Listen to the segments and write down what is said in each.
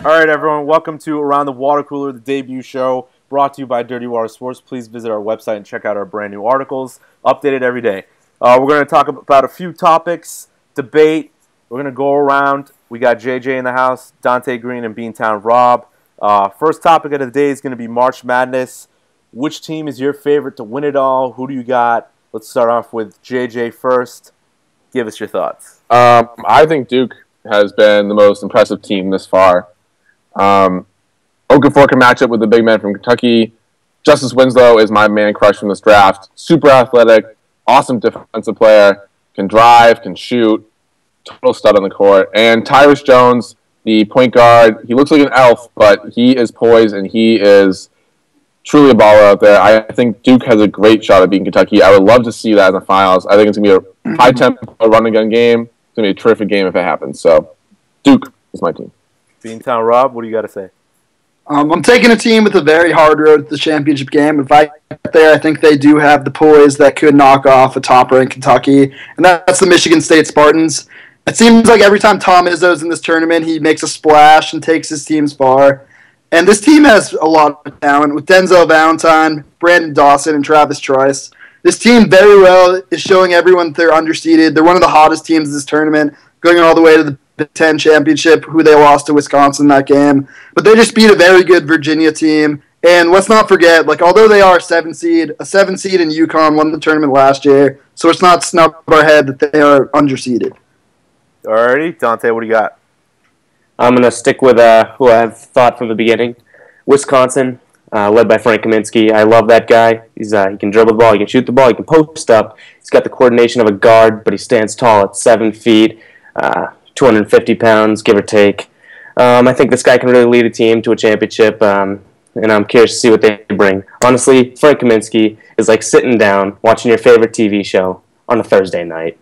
All right, everyone, welcome to Around the Water Cooler, the debut show brought to you by Dirty Water Sports. Please visit our website and check out our brand new articles, updated every day. We're going to talk about a few topics, debate. We're going to go around. We got JJ in the house, Dante Green, and Beantown Rob. First topic of the day is going to be March Madness. Which team is your favorite to win it all? Who do you got? Let's start off with JJ first. Give us your thoughts. I think Duke has been the most impressive team this far. Okafor can match up with the big man from Kentucky. Justice Winslow is my man crush from this draft. Super athletic, awesome defensive player, can drive, can shoot, total stud on the court. And Tyrus Jones, the point guard, he looks like an elf, but he is poised and he is truly a baller out there. I think Duke has a great shot at beating Kentucky. I would love to see that in the finals. I think it's going to be a high-tempo run-and-gun game. It's going to be a terrific game if it happens. So, Duke is my team. Beantown Rob, what do you got to say? I'm taking a team with a very hard road to the championship game. If I get there, I think they do have the poise that could knock off a topper in Kentucky, and that's the Michigan State Spartans. It seems like every time Tom Izzo's in this tournament, he makes a splash and takes his teams far. And this team has a lot of talent with Denzel Valentine, Brandon Dawson, and Travis Trice. This team very well is showing everyone they're underseeded. They're one of the hottest teams in this tournament, going all the way to the Big Ten championship, who they lost to Wisconsin that game. But they just beat a very good Virginia team. And let's not forget, although they are a 7 seed in UConn won the tournament last year, so it's not snub our head that they are underseeded. Alrighty, Dante, what do you got? I'm going to stick with who I've thought from the beginning. Wisconsin, led by Frank Kaminsky. I love that guy. He can dribble the ball, he can shoot the ball, he can post up. He's got the coordination of a guard, but he stands tall at 7 feet, 250 pounds, give or take. I think this guy can really lead a team to a championship, and I'm curious to see what they bring. Honestly, Frank Kaminsky is like sitting down, watching your favorite TV show on a Thursday night.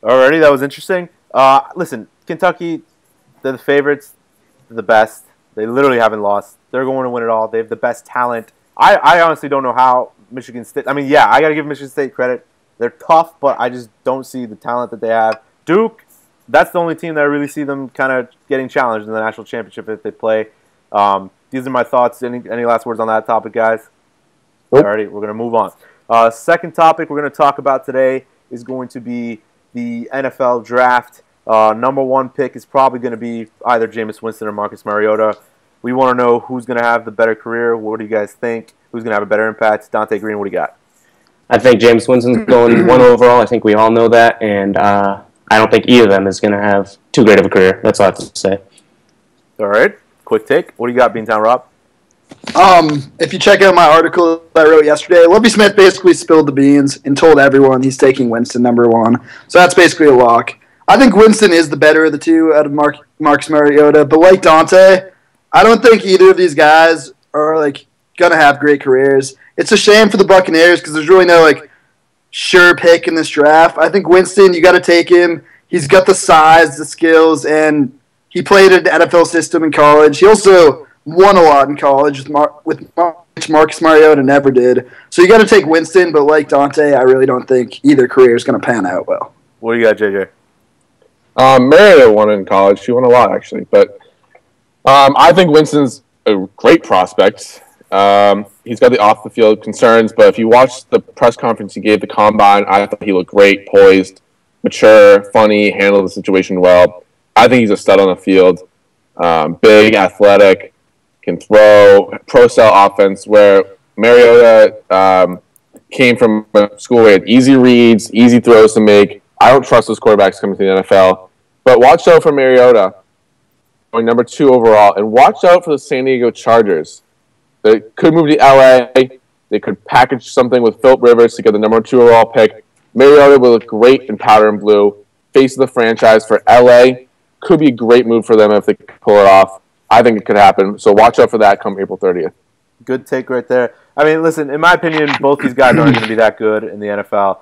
Alrighty, that was interesting. Listen, Kentucky, they're the favorites. They're the best. They literally haven't lost. They're going to win it all. They have the best talent. I honestly don't know how Michigan State... I got to give Michigan State credit. They're tough, but I just don't see the talent that they have. Duke, that's the only team that I really see them kind of getting challenged in the national championship if they play. These are my thoughts. Any last words on that topic, guys? Nope. Alrighty, we're going to move on. Second topic we're going to talk about today is going to be the NFL draft. Number one pick is probably going to be either Jameis Winston or Marcus Mariota. We want to know who's going to have the better career. What do you guys think? Who's going to have a better impact? Dante Green, what do you got? I think Jameis Winston's going 1 overall. I think we all know that, and I don't think either of them is going to have too great of a career. That's all I have to say. All right. Quick take. What do you got, Beantown Rob? If you check out my article that I wrote yesterday, Lovie Smith basically spilled the beans and told everyone he's taking Winston number 1. So that's basically a lock. I think Winston is the better of the two out of Marcus Mariota, but like Dante, I don't think either of these guys are going to have great careers. It's a shame for the Buccaneers because there's really no sure pick in this draft. I think Winston, you got to take him. He's got the size, the skills, and he played an NFL system in college. He also won a lot in college which Marcus Mariota never did. So you got to take Winston, but like Dante, I really don't think either career is going to pan out well. What do you got, JJ? Mariota won in college. She won a lot, actually. But I think Winston's a great prospect. He's got the off-the-field concerns, but if you watch the press conference he gave the Combine, I thought he looked great, poised, mature, funny, handled the situation well. I think he's a stud on the field. Big, athletic, can throw, pro-style offense, where Mariota came from a school where he had easy reads, easy throws to make. I don't trust those quarterbacks coming to the NFL. But watch out for Mariota, going number 2 overall, and watch out for the San Diego Chargers. They could move to LA. They could package something with Philip Rivers to get the number 2 overall pick. Mariota will look great in powder and blue. Face of the franchise for LA. Could be a great move for them if they pull it off. I think it could happen. So watch out for that come April 30th. Good take right there. Listen, in my opinion, both these guys aren't going to be that good in the NFL.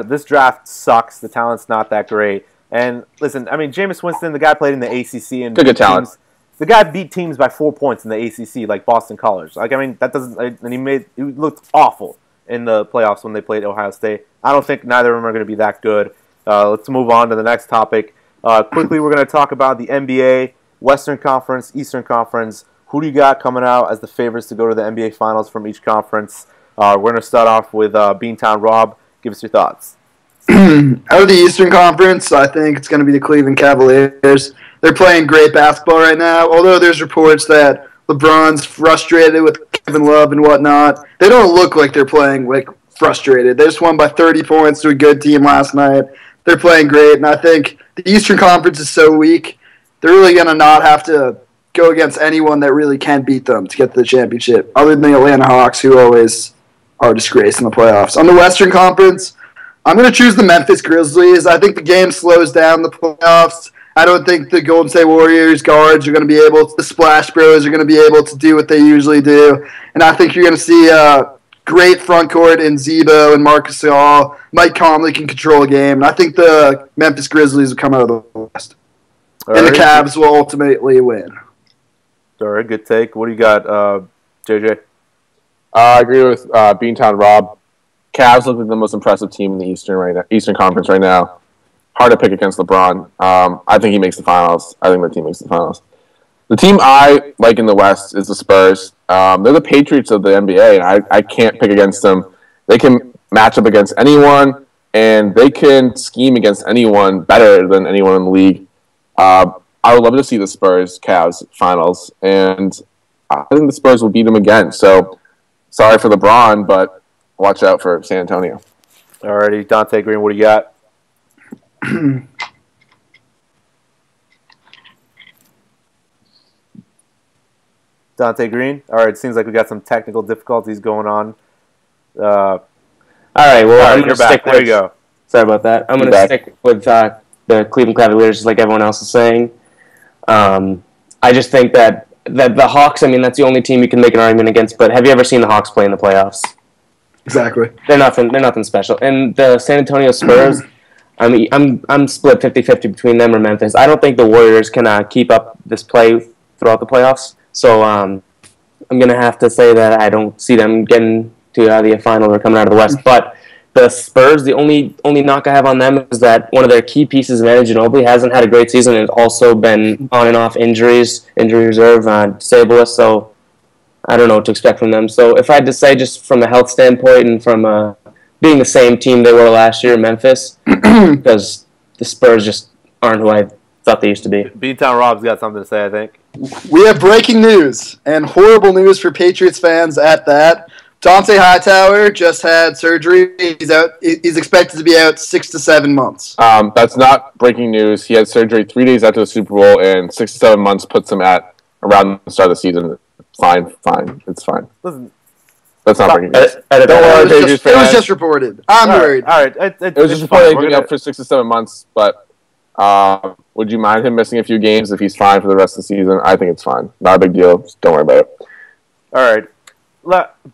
This draft sucks. The talent's not that great. And listen, Jameis Winston, the guy played in the ACC and good talent. The guy beat teams by 4 points in the ACC, like Boston College. That doesn't. And he looked awful in the playoffs when they played Ohio State. I don't think neither of them are going to be that good. Let's move on to the next topic. Quickly, we're going to talk about the NBA. Western Conference, Eastern Conference. Who do you got coming out as the favorites to go to the NBA Finals from each conference? We're going to start off with Beantown Rob. Give us your thoughts. Out of the Eastern Conference, I think it's going to be the Cleveland Cavaliers. They're playing great basketball right now, although there's reports that LeBron's frustrated with Kevin Love and whatnot. They don't look like they're playing like frustrated. They just won by 30 points to a good team last night. They're playing great, and I think the Eastern Conference is so weak, they're really going to not have to go against anyone that really can beat them to get to the championship, other than the Atlanta Hawks, who always are a disgrace in the playoffs. On the Western Conference, I'm going to choose the Memphis Grizzlies. I think the game slows down the playoffs. I don't think the Golden State Warriors guards are going to be able to, the Splash Bros are going to be able to do what they usually do. And I think you're going to see a great front court in Zebo and Marcus Gasol. Mike Conley can control a game. And I think the Memphis Grizzlies will come out of the West. And the Cavs will ultimately win. All right, good take. What do you got, JJ? I agree with Beantown Rob. Cavs look like the most impressive team in the Eastern Conference right now. Hard to pick against LeBron. I think he makes the finals. I think the team makes the finals. The team I like in the West is the Spurs. They're the Patriots of the NBA, and I can't pick against them. They can match up against anyone, and they can scheme against anyone better than anyone in the league. I would love to see the Spurs-Cavs finals, and I think the Spurs will beat them again. So, sorry for LeBron, but watch out for San Antonio. Alrighty, Dante Green, what do you got? Dante Green? Alright, it seems like we got some technical difficulties going on. All right, well, I'm going to stick with... There you go. Sorry about that. I'm going to stick with the Cleveland Cavaliers, just like everyone else is saying. I just think that the Hawks, I mean, that's the only team you can make an argument against, but have you ever seen the Hawks play in the playoffs? Exactly. They're nothing special. And the San Antonio Spurs, I mean, I'm split 50-50 between them or Memphis. I don't think the Warriors can keep up this play throughout the playoffs. So I'm going to have to say that I don't see them getting to the final or coming out of the West. But the Spurs, the only knock I have on them is that one of their key pieces, Manu Ginobili, hasn't had a great season and has also been on and off injury reserve, disabled. So I don't know what to expect from them. So if I had to say just from a health standpoint and from being the same team they were last year, Memphis, because the Spurs just aren't who I thought they used to be. Beantown Rob's got something to say, I think. We have breaking news, and horrible news for Patriots fans at that. Dante Hightower just had surgery. He's out. He's expected to be out 6 to 7 months. That's not breaking news. He had surgery 3 days after the Super Bowl, and 6 to 7 months puts him at around the start of the season. Fine. It's fine. Listen, that's not breaking news. Don't worry, it was just reported. I'm worried. All right. It was just reported he'd be out for 6 to 7 months, but would you mind him missing a few games if he's fine for the rest of the season? I think it's fine. Not a big deal. Just don't worry about it. All right.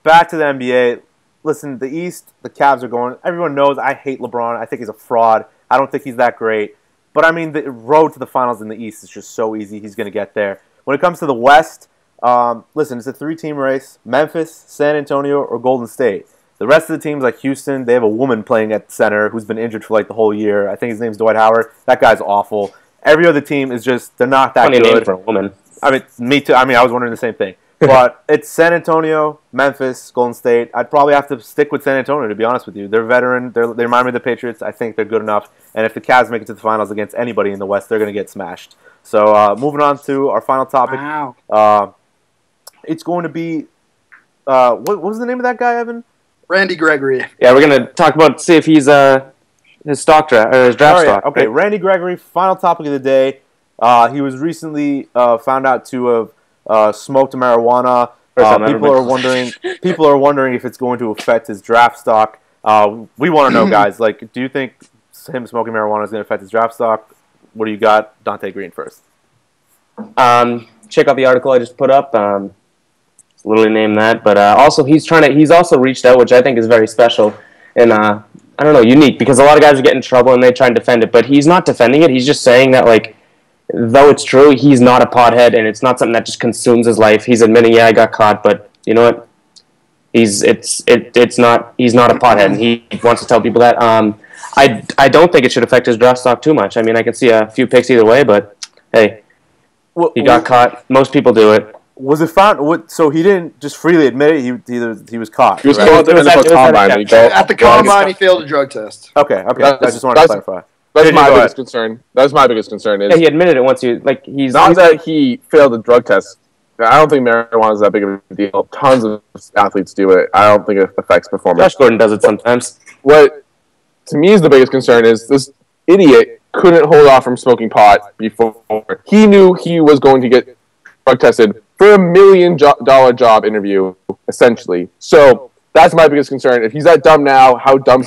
Back to the NBA. Listen, the East, the Cavs are going. Everyone knows I hate LeBron. I think he's a fraud. I don't think he's that great. But, I mean, the road to the finals in the East is just so easy. He's going to get there. When it comes to the West, listen, it's a 3-team race. Memphis, San Antonio, or Golden State. The rest of the teams, like Houston, they have a woman playing at center who's been injured for, like, the whole year. I think his name's Dwight Howard. That guy's awful. Every other team is just, they're not that good. Funny name for a woman. I mean, me too. I mean, I was wondering the same thing. But it's San Antonio, Memphis, Golden State. I'd probably have to stick with San Antonio, to be honest with you. They're veteran. They remind me of the Patriots. I think they're good enough. And if the Cavs make it to the finals against anybody in the West, they're going to get smashed. So moving on to our final topic. Wow. It's going to be what was the name of that guy, Evan? Randy Gregory. Yeah, we're going to talk about, see if he's his stock draft, or his draft stock. Okay, right? Randy Gregory, final topic of the day. He was recently found out to have smoked marijuana. People are wondering if it's going to affect his draft stock. We want to know, guys. Like, do you think him smoking marijuana is going to affect his draft stock? What do you got, Dante Green first? Check out the article I just put up. It's literally named that. But also, he's also reached out, which I think is very special and I don't know, unique, because a lot of guys are getting in trouble and they try and defend it. But he's not defending it. He's just saying that, like, though it's true, he's not a pothead, and it's not something that just consumes his life. He's admitting, yeah, I got caught, but you know what? He's not a pothead, and he wants to tell people that. I don't think it should affect his draft stock too much. I mean, I can see a few picks either way, but hey, He got caught. Most people do it. Was it found? So he didn't just freely admit it. He was caught. He was right? caught at the NFL Combine. At the Combine, he failed a drug test. Okay. I just wanted to clarify. That's my biggest concern. That's my biggest concern. Is he admitted it once. He's not that he failed a drug test. I don't think marijuana is that big of a deal. Tons of athletes do it. I don't think it affects performance. Josh Gordon does it sometimes. What to me is the biggest concern is this idiot couldn't hold off from smoking pot before he knew he was going to get drug tested for $1 million job interview, essentially. So that's my biggest concern. If he's that dumb now, how dumb?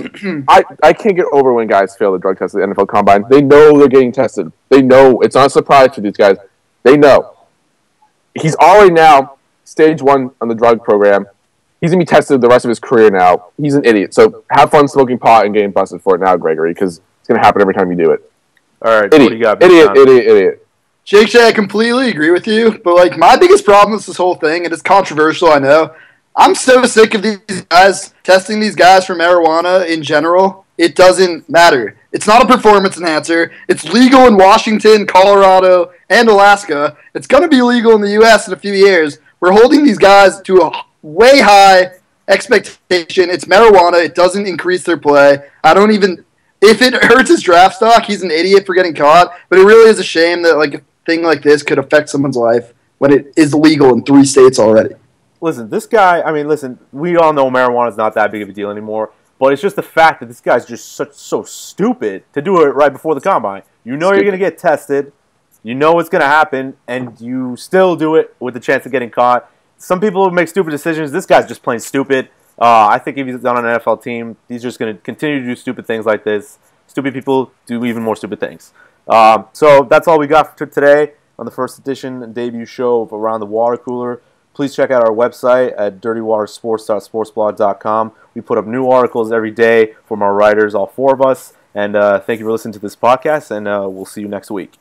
I can't get over when guys fail the drug test at the NFL Combine. They know they're getting tested. They know it's not a surprise to these guys. They know. He's already now stage 1 on the drug program. He's going to be tested the rest of his career now. He's an idiot. So have fun smoking pot and getting busted for it now, Gregory, because it's going to happen every time you do it. All right. Idiot. What do you got, Idiot. Shake Shack, I completely agree with you. But, my biggest problem with this whole thing, and it's controversial, I know. I'm so sick of these guys testing these guys for marijuana in general. It doesn't matter. It's not a performance enhancer. It's legal in Washington, Colorado, and Alaska. It's going to be legal in the U.S. in a few years. We're holding these guys to a way high expectation. It's marijuana. It doesn't increase their play. If it hurts his draft stock, he's an idiot for getting caught. But it really is a shame that a thing like this could affect someone's life when it is legal in 3 states already. Listen, this guy, we all know marijuana is not that big of a deal anymore. But it's just the fact that this guy's just so stupid to do it right before the Combine. You know you're going to get tested. You know what's going to happen. And you still do it with the chance of getting caught. Some people make stupid decisions. This guy's just plain stupid. I think if he's on an NFL team, he's just going to continue to do stupid things like this. Stupid people do even more stupid things. So that's all we got for today on the first edition and debut show of Around the Water Cooler. Please check out our website at dirtywatersports.sportsblog.com. We put up new articles every day from our writers, all 4 of us. And thank you for listening to this podcast, and we'll see you next week.